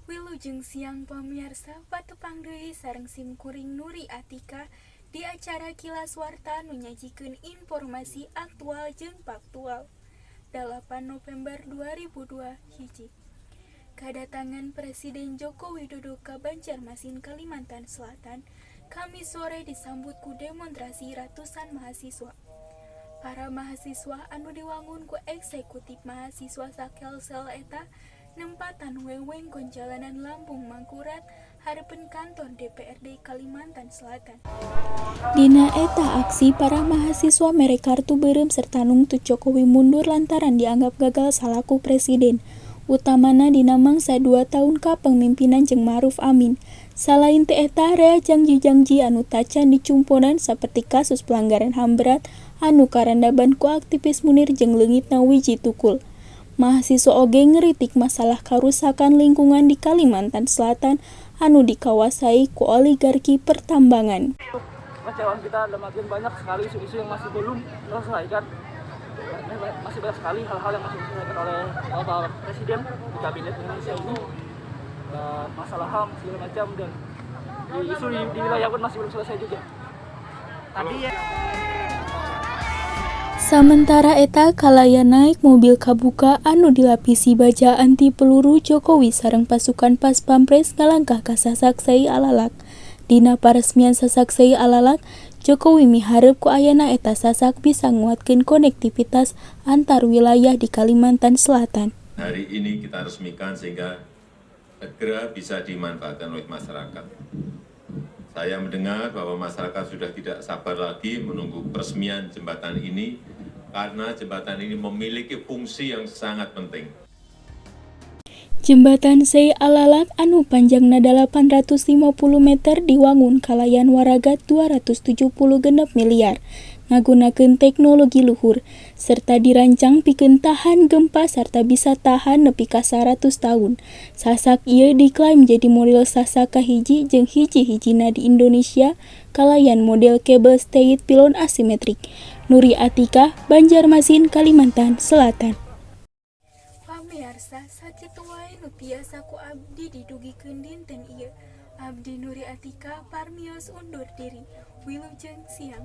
Wilujeng siang pamirsa patepang deui sareng simkuring Nuri Atika di acara Kilas Warta nu nyajikeun informasi aktual jeung faktual 8 November 2002 hiji. Kedatangan Presiden Joko Widodo ka Banjarmasin Kalimantan Selatan Kamis sore disambut ku demonstrasi ratusan mahasiswa. Para mahasiswa anu diwangun ku eksekutif mahasiswa Saksel eta nempatan wewengkon jalanan Lampung Mangkurat hareupeun kantor DPRD Kalimantan Selatan. Dina eta aksi para mahasiswa mere kartu beureum serta nuntut Jokowi mundur lantaran dianggap gagal salaku presiden. Utamana dina mangsa 2 tahun kapemimpinan jeung Ma'ruf Amin. Salain teu eta rea janji-janji anu tacan dicumponan saperti kasus pelanggaran HAM berat anu karandaban ku aktivis Munir jeung leungitna Wiji Tukul. Mahasiswa oge ngeritik masalah karusakan lingkungan di Kalimantan Selatan anu dikawasai ku oligarki pertambangan. Kecewaan kita dalam artian banyak sekali isu-isu yang masih belum terselesaikan. Masih banyak sekali hal-hal yang masih diselesaikan oleh Bapak Presiden di Kabinet Indonesia ini. Masalah HAM segala macam dan isu di wilayah pun masih belum selesai juga. Tadi ya. Sementara eta kalaya naik mobil kabuka anu dilapisi baja anti peluru Jokowi sareng pasukan Pas Pampres ngalangkah ka Sasaksai Alalak. Dina paresmian Sasaksai Alalak, Jokowi miharep ku ayana eta Sasak bisa nguatkeun konektivitas antar wilayah di Kalimantan Selatan. Hari ini kita resmikan sehingga segera bisa dimanfaatkan oleh masyarakat. Saya mendengar bahwa masyarakat sudah tidak sabar lagi menunggu peresmian jembatan ini karena jembatan ini memiliki fungsi yang sangat penting. Jembatan Sei Alalak anu panjangna 850 meter diwangun kalayan waragat 270 genep miliar ngagunakeun teknologi luhur serta dirancang pikeun tahan gempa serta bisa tahan nepi ka 100 tahun. Sasak ieu diklaim jadi model sasak kahiji jeung hiji-hijina di Indonesia kalayan model kabel stayed pylon asimetrik. Nuri Atika, Banjarmasin, Kalimantan Selatan. Pamirsa, sakitu wae nu tiasa ku abdi didugikeun dinten ieu. Abdi Nuri Atika parmios undur diri. Wilujeng siang.